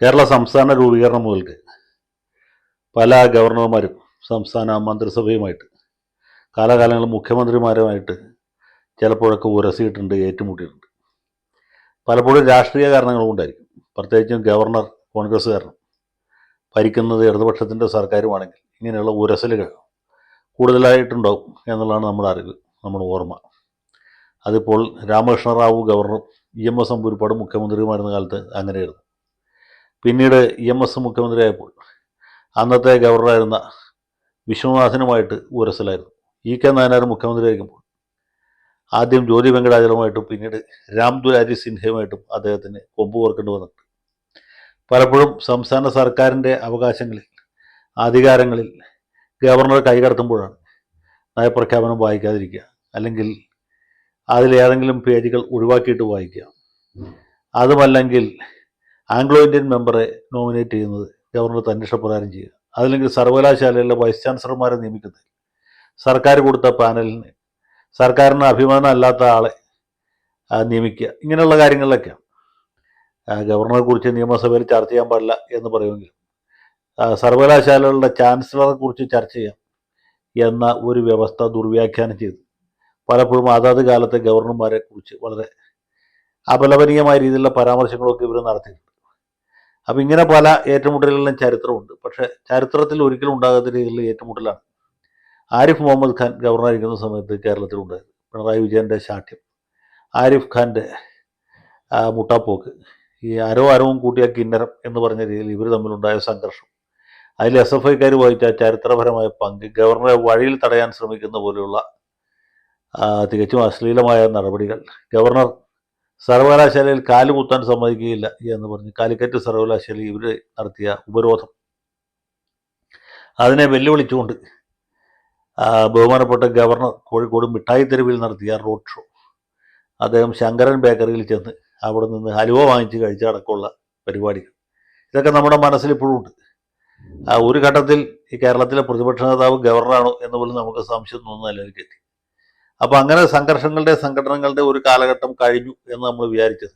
കേരള സംസ്ഥാന രൂപീകരണം മുതൽക്ക് പല ഗവർണർമാരും സംസ്ഥാന മന്ത്രിസഭയുമായിട്ട് കാലാകാലങ്ങളിൽ മുഖ്യമന്ത്രിമാരുമായിട്ട് ചിലപ്പോഴൊക്കെ ഉരസിയിട്ടുണ്ട്, ഏറ്റുമുട്ടിയിട്ടുണ്ട്. പലപ്പോഴും രാഷ്ട്രീയ കാരണങ്ങൾ കൊണ്ടായിരിക്കും. പ്രത്യേകിച്ചും ഗവർണർ കോൺഗ്രസ്സുകാരനും ഭരിക്കുന്നത് ഇടതുപക്ഷത്തിൻ്റെ സർക്കാരുമാണെങ്കിൽ ഇങ്ങനെയുള്ള ഉരസലുകൾ കൂടുതലായിട്ടുണ്ടാവും എന്നുള്ളതാണ് നമ്മുടെ അറിവ്, നമ്മുടെ ഓർമ്മ. അതിപ്പോൾ രാമകൃഷ്ണ റാവു ഗവർണറും EMS നമ്പൂതിരിപ്പാടും മുഖ്യമന്ത്രിയുമായിരുന്ന കാലത്ത് അങ്ങനെയായിരുന്നു. പിന്നീട് EMS മുഖ്യമന്ത്രിയായപ്പോൾ അന്നത്തെ ഗവർണറായിരുന്ന വിശ്വനാഥനുമായിട്ട് ഉരസലായിരുന്നു. EK നായനാർ മുഖ്യമന്ത്രിയായിരിക്കുമ്പോൾ ആദ്യം ജ്യോതി വെങ്കടാചലമായിട്ടും പിന്നീട് രാം ദുലാരി സിൻഹയുമായിട്ടും അദ്ദേഹത്തിന് കൊമ്പ് കോർക്കേണ്ടി വന്നിട്ടുണ്ട്. പലപ്പോഴും സംസ്ഥാന സർക്കാരിൻ്റെ അവകാശങ്ങളിൽ, അധികാരങ്ങളിൽ ഗവർണർ കൈകടത്തുമ്പോഴാണ് നയപ്രഖ്യാപനം വായിക്കാതിരിക്കുക, അല്ലെങ്കിൽ അതിലേതെങ്കിലും പേജുകൾ ഒഴിവാക്കിയിട്ട് വായിക്കുക. അതുമല്ലെങ്കിൽ ആംഗ്ലോ ഇന്ത്യൻ മെമ്പറെ നോമിനേറ്റ് ചെയ്യുന്നത് ഗവർണർ തൻ്റെ ഇഷ്ടപ്രകാരം ചെയ്യുക, അതല്ലെങ്കിൽ സർവകലാശാലയിലെ വൈസ് ചാൻസലർമാരെ നിയമിക്കുന്നത് സർക്കാർ കൊടുത്ത പാനലിന് സർക്കാരിന് അഭിമാനം അല്ലാത്ത ആളെ നിയമിക്കുക. ഇങ്ങനെയുള്ള കാര്യങ്ങളിലൊക്കെയാണ് ഗവർണറെ കുറിച്ച് നിയമസഭയിൽ ചർച്ച ചെയ്യാൻ പാടില്ല എന്ന് പറയുമെങ്കിലും സർവകലാശാലകളുടെ ചാൻസലറെ കുറിച്ച് ചർച്ച ചെയ്യാം എന്ന ഒരു വ്യവസ്ഥ ദുർവ്യാഖ്യാനം ചെയ്തു പലപ്പോഴും അതാത് കാലത്തെ ഗവർണർമാരെ കുറിച്ച് വളരെ അപലപനീയമായ രീതിയിലുള്ള പരാമർശങ്ങളൊക്കെ ഇവർ നടത്തിയിട്ടുണ്ട്. അപ്പം ഇങ്ങനെ പല ഏറ്റുമുട്ടലുകളിലും ചരിത്രമുണ്ട്. പക്ഷേ ചരിത്രത്തിൽ ഒരിക്കലും ഉണ്ടാകാത്ത രീതിയിലുള്ള ഏറ്റുമുട്ടലാണ് ആരിഫ് മുഹമ്മദ് ഖാൻ ഗവർണറായിരിക്കുന്ന സമയത്ത് കേരളത്തിലുണ്ടായത്. പിണറായി വിജയൻ്റെ ശാഠ്യം, ആരിഫ് ഖാൻ്റെ മുട്ടാപ്പോക്ക്, ഈ അരവും കൂട്ടിയ കിന്നരം എന്ന് പറഞ്ഞ രീതിയിൽ ഇവർ തമ്മിലുണ്ടായ സംഘർഷം, അതിൽ SFIക്കാർ വഹിച്ച ചരിത്രപരമായ പങ്ക്, ഗവർണറെ വഴിയിൽ തടയാൻ ശ്രമിക്കുന്ന പോലെയുള്ള തികച്ചും അശ്ലീലമായ നടപടികൾ, ഗവർണർ സർവകലാശാലയിൽ കാലുകുത്താൻ സമ്മതിക്കുകയില്ല എന്ന് പറഞ്ഞ് കാലിക്കറ്റ് സർവകലാശാലയിൽ ഇവർ നടത്തിയ ഉപരോധം, അതിനെ വെല്ലുവിളിച്ചുകൊണ്ട് ബഹുമാനപ്പെട്ട ഗവർണർ കോഴിക്കോട് മിഠായി തെരുവിൽ നടത്തിയ റോഡ് ഷോ, അദ്ദേഹം ശങ്കരൻ ബേക്കറിയിൽ ചെന്ന് അവിടെ നിന്ന് ഹലുവ വാങ്ങിച്ച് കഴിച്ച അടക്കമുള്ള പരിപാടികൾ, ഇതൊക്കെ നമ്മുടെ മനസ്സിൽ ഇപ്പോഴും ഉണ്ട്. ഒരു ഘട്ടത്തിൽ ഈ കേരളത്തിലെ പ്രതിപക്ഷ നേതാവ് ഗവർണറാണോ എന്ന് പോലും നമുക്ക് സംശയം തോന്നുന്ന നിലയിലേക്ക് എത്തി. അപ്പോൾ അങ്ങനെ സംഘർഷങ്ങളുടെ, സംഘടനകളുടെ ഒരു കാലഘട്ടം കഴിഞ്ഞു എന്ന് നമ്മൾ വിചാരിച്ചത്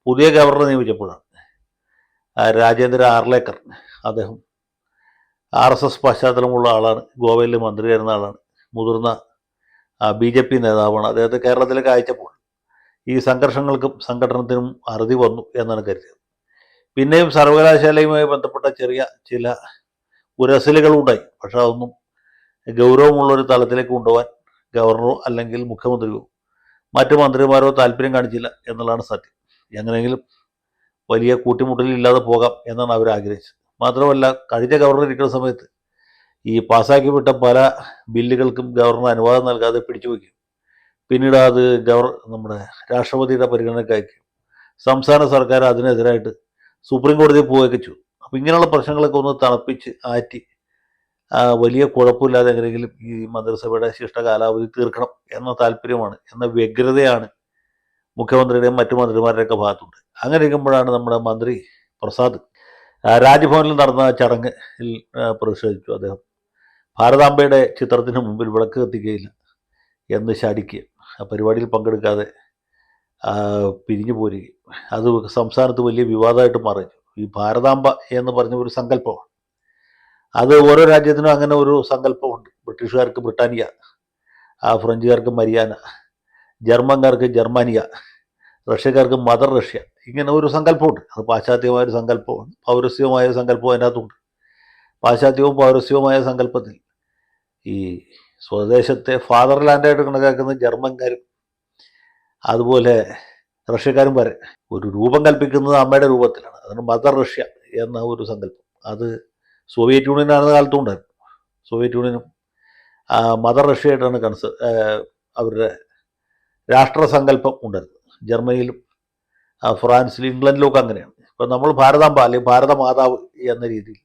പുതിയ ഗവർണറെ നിയമിച്ചപ്പോഴാണ്. രാജേന്ദ്ര ആർലേക്കർ, അദ്ദേഹം RSS പശ്ചാത്തലമുള്ള ആളാണ്, ഗോവയിൽ മന്ത്രിയായിരുന്ന ആളാണ്, മുതിർന്ന BJP നേതാവാണ്. അദ്ദേഹത്തെ കേരളത്തിലേക്ക് അയച്ചപ്പോൾ ഈ സംഘർഷങ്ങൾക്കും സംഘടനത്തിനും അറുതി വന്നു എന്നാണ് കരുതിയത്. പിന്നെയും സർവകലാശാലയുമായി ബന്ധപ്പെട്ട ചെറിയ ചില ഉരസലുകളുണ്ടായി. പക്ഷെ അതൊന്നും ഗൗരവമുള്ളൊരു തലത്തിലേക്ക് കൊണ്ടുപോകാൻ ഗവർണറോ അല്ലെങ്കിൽ മുഖ്യമന്ത്രിയോ മറ്റു മന്ത്രിമാരോ താല്പര്യം കാണിച്ചില്ല എന്നുള്ളതാണ് സത്യം. എങ്ങനെയെങ്കിലും വലിയ കൂട്ടിമുട്ടലില്ലാതെ പോകാം എന്നാണ് അവർ ആഗ്രഹിച്ചത്. മാത്രമല്ല, കഴിഞ്ഞ ഗവർണർ ഇരിക്കുന്ന സമയത്ത് ഈ പാസ്സാക്കി വിട്ട പല ബില്ലുകൾക്കും ഗവർണർ അനുവാദം നൽകാതെ പിടിച്ചു വയ്ക്കും. പിന്നീട് അത് നമ്മുടെ രാഷ്ട്രപതിയുടെ പരിഗണനയ്ക്ക് അയക്കും. സംസ്ഥാന സർക്കാർ അതിനെതിരായിട്ട് സുപ്രീം കോടതിയിൽ പോവുകയൊക്കെ ചെയ്തു. അപ്പോൾ ഇങ്ങനെയുള്ള പ്രശ്നങ്ങളൊക്കെ ഒന്ന് തണുപ്പിച്ച് ആറ്റി വലിയ കുഴപ്പമില്ലാതെ എങ്ങനെയെങ്കിലും ഈ മന്ത്രിസഭയുടെ ശിഷ്ട കാലാവധി തീർക്കണം എന്ന താല്പര്യമാണ്, എന്ന വ്യഗ്രതയാണ് മുഖ്യമന്ത്രിയുടെയും മറ്റു മന്ത്രിമാരുടെയൊക്കെ ഭാഗത്തുണ്ട്. അങ്ങനെ ഇരിക്കുമ്പോഴാണ് നമ്മുടെ മന്ത്രി പ്രസാദ് രാജ്ഭവനിൽ നടന്ന ചടങ്ങിൽ പ്രതിഷേധിച്ചു. അദ്ദേഹം ഭാരതാംബയുടെ ചിത്രത്തിന് മുമ്പിൽ വിളക്ക് കത്തിക്കുകയില്ല എന്ന് ശാഠിക്കുകയും ആ പരിപാടിയിൽ പങ്കെടുക്കാതെ പിരിഞ്ഞു പോരുകയും അത് സംസ്ഥാനത്ത് വലിയ വിവാദമായിട്ട് മാറുകയും. ഈ ഭാരതാംബ എന്ന് പറഞ്ഞ ഒരു സങ്കല്പമാണ്. അത് ഓരോ രാജ്യത്തിനും അങ്ങനെ ഒരു സങ്കല്പമുണ്ട്. ബ്രിട്ടീഷുകാർക്ക് ബ്രിട്ടാനിയ, ഫ്രഞ്ചുകാർക്ക് മരിയാന, ജർമ്മൻകാർക്ക് ജർമാനിയ, റഷ്യക്കാർക്ക് മദർ റഷ്യ, ഇങ്ങനെ ഒരു സങ്കല്പമുണ്ട്. അത് പാശ്ചാത്യമായൊരു സങ്കല്പമാണ്, പൗരസ്യമായ സങ്കല്പവും അതിനകത്തുണ്ട്. പാശ്ചാത്യവും പൗരസ്യവുമായ സങ്കല്പത്തിൽ ഈ സ്വദേശത്തെ ഫാദർലാൻഡായിട്ട് കണക്കാക്കുന്ന ജർമ്മൻകാരും അതുപോലെ റഷ്യക്കാരും വരെ ഒരു രൂപം കൽപ്പിക്കുന്നത് അമ്മയുടെ രൂപത്തിലാണ്. അതാണ് മദർ റഷ്യ എന്ന ഒരു സങ്കല്പം. അത് സോവിയറ്റ് യൂണിയനാണെന്ന കാലത്തും ഉണ്ടായിരുന്നു. സോവിയറ്റ് യൂണിയനും മദർ റഷ്യയായിട്ടാണ് അവരുടെ രാഷ്ട്രസങ്കല്പം ഉണ്ടായിരുന്നു. ജർമ്മനിയിലും ഫ്രാൻസിലും ഇംഗ്ലണ്ടിലും ഒക്കെ അങ്ങനെയാണ്. ഇപ്പം നമ്മൾ ഭാരതാംബ അല്ലെങ്കിൽ ഭാരതമാതാവ് എന്ന രീതിയിൽ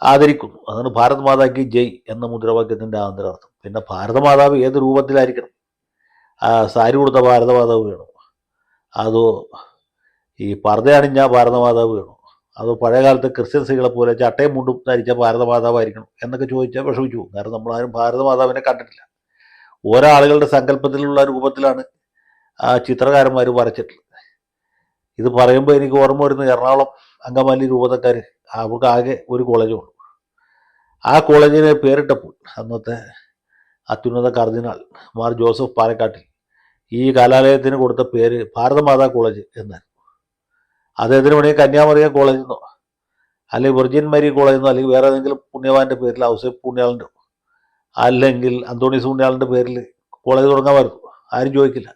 ആദരിക്കുന്നു. അതാണ് ഭാരത് മാതാക്ക് ജയ് എന്ന മുദ്രാവാക്യത്തിൻ്റെ ആന്തരാർത്ഥം. പിന്നെ ഭാരതമാതാവ് ഏത് രൂപത്തിലായിരിക്കണം? സാരി കൊടുത്ത ഭാരതമാതാവ് വേണോ? അതോ ഈ പർദ്ദ അണിഞ്ഞ ഭാരതമാതാവ് വേണോ? അതോ പഴയകാലത്തെ ക്രിസ്ത്യൻ സ്ത്രീകളെ പോലെ ചട്ടയും മുണ്ടും ധരിച്ച ഭാരതമാതാവായിരിക്കണം എന്നൊക്കെ ചോദിച്ചാൽ വിഷമിച്ചു പോകും. കാരണം നമ്മളാരും ഭാരതമാതാവിനെ കണ്ടിട്ടില്ല. ഓരോ ആളുകളുടെ സങ്കല്പത്തിലുള്ള രൂപത്തിലാണ് ചിത്രകാരന്മാർ വരച്ചിട്ടുള്ളത്. ഇത് പറയുമ്പോൾ എനിക്ക് ഓർമ്മ വരുന്ന എറണാകുളം അങ്കമാലി രൂപതക്കാർ, അവർക്ക് ആകെ ഒരു കോളേജേ ഉള്ളൂ. ആ കോളേജിന് പേരിട്ടപ്പോൾ അന്നത്തെ അത്യുന്നത കർദിനാൾ മാർ ജോസഫ് പാലക്കാട്ടിൽ ഈ കലാലയത്തിന് കൊടുത്ത പേര് ഭാരതമാതാ കോളേജ് എന്നായിരുന്നു. അദ്ദേഹത്തിന് വേണമെങ്കിൽ കന്യാമറിയ കോളേജിൽ നിന്നോ അല്ലെങ്കിൽ വെർജിൻ മേരി കോളേജിൽ നിന്നോ അല്ലെങ്കിൽ വേറെ ഏതെങ്കിലും പുണ്യവാൻ്റെ പേരിൽ ഔസേപ്പ് പുണ്യാളൻ്റെ അല്ലെങ്കിൽ അന്തോണീസ് പുണ്യാളൻ്റെ പേരിൽ കോളേജ് തുടങ്ങാമായിരുന്നു, ആരും ചോദിക്കില്ല.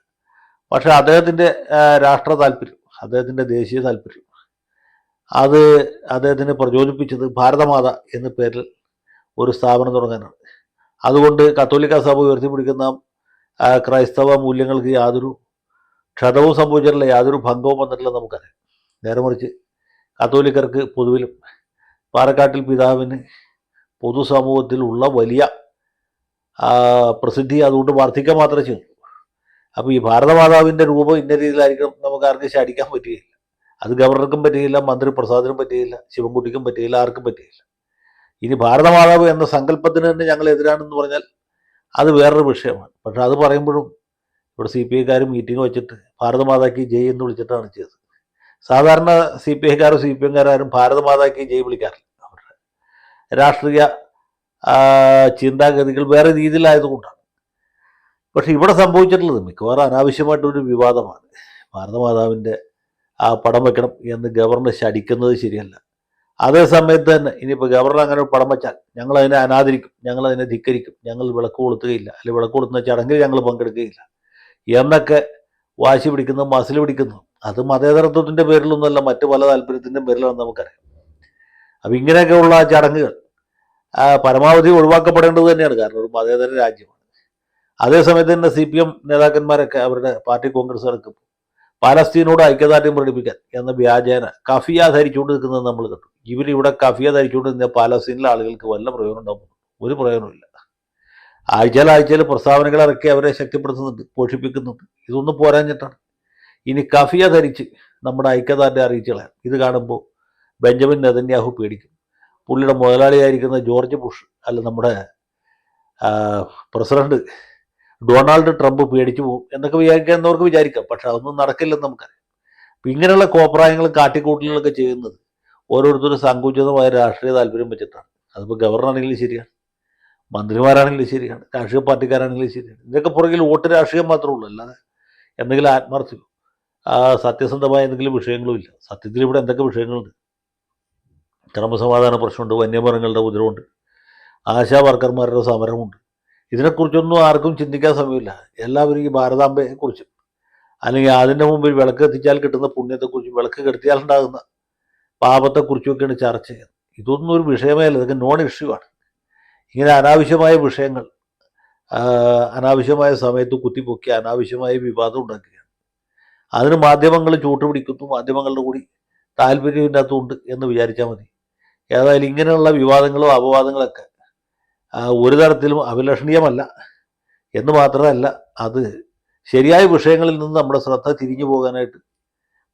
പക്ഷേ അദ്ദേഹത്തിൻ്റെ രാഷ്ട്ര താല്പര്യം, അദ്ദേഹത്തിൻ്റെ ദേശീയ താല്പര്യം, അത് അദ്ദേഹത്തിനെ പ്രചോദിപ്പിച്ചത് ഭാരതമാത എന്ന പേരിൽ ഒരു സ്ഥാപനം തുടങ്ങാനാണ്. അതുകൊണ്ട് കത്തോലിക്ക സഭ ഉയർത്തിപ്പിടിക്കുന്ന ക്രൈസ്തവ മൂല്യങ്ങൾക്ക് യാതൊരു ക്ഷതവും സംഭവിച്ചിട്ടില്ല, യാതൊരു ഭംഗവും വന്നിട്ടില്ല നമുക്കറിയാം. നേരെ മറിച്ച് കത്തോലിക്കർക്ക് പൊതുവിലും പാലക്കാട്ടിൽ പിതാവിന് പൊതുസമൂഹത്തിലുള്ള വലിയ പ്രസിദ്ധി അതുകൊണ്ട് വർദ്ധിക്കാൻ മാത്രമേ ചെയ്തു. അപ്പോൾ ഈ ഭാരതമാതാവിൻ്റെ രൂപം ഇന്ന രീതിയിലായിരിക്കും നമുക്ക് ആർക്കും ശാടിക്കാൻ പറ്റുകയില്ല. അത് ഗവർണർക്കും പറ്റുകയില്ല, മന്ത്രി പ്രസാദിനും പറ്റുകയില്ല, ശിവൻകുട്ടിക്കും പറ്റുകയില്ല, ആർക്കും പറ്റുകയില്ല. ഇനി ഭാരതമാതാവ് എന്ന സങ്കല്പത്തിന് തന്നെ ഞങ്ങൾ എതിരാണെന്ന് പറഞ്ഞാൽ അത് വേറൊരു വിഷയമാണ്. പക്ഷെ അത് പറയുമ്പോഴും ഇവിടെ സി പി ഐക്കാർ മീറ്റിംഗ് വെച്ചിട്ട് ഭാരതമാതാക്ക് ജയ് എന്ന് വിളിച്ചിട്ടാണ് ചെയ്തത്. സാധാരണ സി പി ഐക്കാരും സി പി എംകാരും ഭാരതമാതാക്ക് ജയ് വിളിക്കാറില്ല. അവരുടെ രാഷ്ട്രീയ ചിന്താഗതികൾ വേറെ രീതിയിലായതുകൊണ്ടാണ്. പക്ഷെ ഇവിടെ സംഭവിച്ചിട്ടുള്ളത് മിക്കവാറും അനാവശ്യമായിട്ടൊരു വിവാദമാണ്. ഭാരതമാതാവിൻ്റെ ആ പടം വെക്കണം എന്ന് ഗവർണർ ശടിക്കുന്നത് ശരിയല്ല. അതേ സമയത്ത് തന്നെ ഇനിയിപ്പോൾ ഗവർണർ അങ്ങനെ ഒരു പടം വെച്ചാൽ ഞങ്ങളതിനെ അനാദരിക്കും, ഞങ്ങളതിനെ ധിക്കരിക്കും, ഞങ്ങൾ വിളക്ക് കൊളുത്തുകയില്ല, അല്ലെങ്കിൽ വിളക്ക് കൊളുത്തുന്ന ചടങ്ങിൽ ഞങ്ങൾ പങ്കെടുക്കുകയില്ല എന്നൊക്കെ വാശി പിടിക്കുന്നു, മസിൽ പിടിക്കുന്നു. അത് മതേതരത്വത്തിൻ്റെ പേരിലൊന്നുമല്ല, മറ്റു പല താല്പര്യത്തിൻ്റെ പേരിലാണെന്ന് നമുക്കറിയാം. അപ്പം ഇങ്ങനെയൊക്കെയുള്ള ചടങ്ങുകൾ പരമാവധി ഒഴിവാക്കപ്പെടേണ്ടത് തന്നെയാണ്, കാരണം ഒരു മതേതര രാജ്യമാണ്. അതേസമയത്ത് തന്നെ സി പി എം നേതാക്കന്മാരൊക്കെ അവരുടെ പാർട്ടി കോൺഗ്രസ്സുകാർക്ക് പാലസ്തീനോട് ഐക്യദാർഢ്യം പ്രകടിപ്പിക്കാൻ എന്ന വ്യാജേന കഫിയ ധരിച്ചുകൊണ്ട് നിൽക്കുന്നത് നമ്മൾ കണ്ടു. ഇവരിവിടെ കഫിയ ധരിച്ചുകൊണ്ട് നിന്ന പാലസ്തീനിലെ ആളുകൾക്ക് വല്ല പ്രയോജനം ഉണ്ടാകുന്നു? ഒരു പ്രയോജനമില്ല. ആഴ്ചയിൽ പ്രസ്താവനകൾ ഇറക്കി അവരെ ശക്തിപ്പെടുത്തുന്നുണ്ട്, പോഷിപ്പിക്കുന്നുണ്ട്. ഇതൊന്നും പോരാഞ്ഞിട്ടാണ്. ഇനി കഫിയ ധരിച്ച് നമ്മുടെ ഐക്യദാർഢ്യം അറിയിച്ചു കളയാം. ഇത് കാണുമ്പോൾ ബെഞ്ചമിൻ നെതന്യാഹു പേടിക്കും, പുള്ളിയുടെ മുതലാളിയായിരിക്കുന്ന ജോർജ് ബുഷ് അല്ല നമ്മുടെ പ്രസിഡന്റ് ഡൊണാൾഡ് ട്രംപ് പേടിച്ചു പോകും എന്നൊക്കെ വിചാരിക്കുന്നവർക്ക് വിചാരിക്കാം. പക്ഷെ അതൊന്നും നടക്കില്ലെന്ന് നമുക്കറിയാം. അപ്പം ഇങ്ങനെയുള്ള കോപ്രായങ്ങളും കാട്ടിക്കൂട്ടലുകളൊക്കെ ചെയ്യുന്നത് ഓരോരുത്തരും സങ്കുചിതമായ രാഷ്ട്രീയ താല്പര്യം വെച്ചിട്ടാണ്. അതിപ്പോൾ ഗവർണറാണെങ്കിലും ശരിയാണ്, മന്ത്രിമാരാണെങ്കിലും ശരിയാണ്, രാഷ്ട്രീയ പാർട്ടിക്കാരാണെങ്കിലും ശരിയാണ്. ഇതൊക്കെ പുറകിൽ വോട്ട് രാഷ്ട്രീയം മാത്രമേ ഉള്ളൂ, അല്ലാതെ എന്തെങ്കിലും ആത്മാർത്ഥമോ സത്യസന്ധമായ എന്തെങ്കിലും വിഷയങ്ങളും ഇല്ല. സത്യത്തിൽ ഇവിടെ എന്തൊക്കെ വിഷയങ്ങളുണ്ട്? ക്രമസമാധാന പ്രശ്നമുണ്ട്, വന്യമൃഗങ്ങളുടെ ഉപദ്രവമുണ്ട്, ആശാ വർക്കർമാരുടെ സമരമുണ്ട്. ഇതിനെക്കുറിച്ചൊന്നും ആർക്കും ചിന്തിക്കാൻ സമയമില്ല. എല്ലാവരും ഈ ഭാരതാംബയെക്കുറിച്ചും അല്ലെങ്കിൽ അതിൻ്റെ മുമ്പിൽ വിളക്ക് എത്തിച്ചാൽ കിട്ടുന്ന പുണ്യത്തെക്കുറിച്ചും വിളക്ക് കെടുത്തിയാൽ ഉണ്ടാകുന്ന പാപത്തെക്കുറിച്ചുമൊക്കെയാണ് ചർച്ച ചെയ്യുന്നത്. ഇതൊന്നും ഒരു വിഷയമേ അല്ല, ഇതൊക്കെ നോൺ ഇഷ്യൂ ആണ്. ഇങ്ങനെ അനാവശ്യമായ വിഷയങ്ങൾ അനാവശ്യമായ സമയത്ത് കുത്തിപ്പൊക്കി അനാവശ്യമായ വിവാദം ഉണ്ടാക്കുകയാണ്. അതിന് മാധ്യമങ്ങൾ ചൂട്ടുപിടിക്കുന്നു, മാധ്യമങ്ങളുടെ കൂടി താല്പര്യം ഇതിനകത്തുണ്ട് എന്ന് വിചാരിച്ചാൽ മതി. ഏതായാലും ഇങ്ങനെയുള്ള വിവാദങ്ങളും അപവാദങ്ങളൊക്കെ ഒരു തരത്തിലും അഭിലഷണീയമല്ല എന്ന് മാത്രമല്ല, അത് ശരിയായ വിഷയങ്ങളിൽ നിന്ന് നമ്മുടെ ശ്രദ്ധ തിരിഞ്ഞു പോകാനായിട്ട്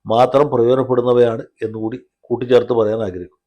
മാത്രം പ്രയോജനപ്പെടുന്നവയാണ് എന്നുകൂടി കൂട്ടിച്ചേർത്ത് പറയാൻ ആഗ്രഹിക്കുന്നു.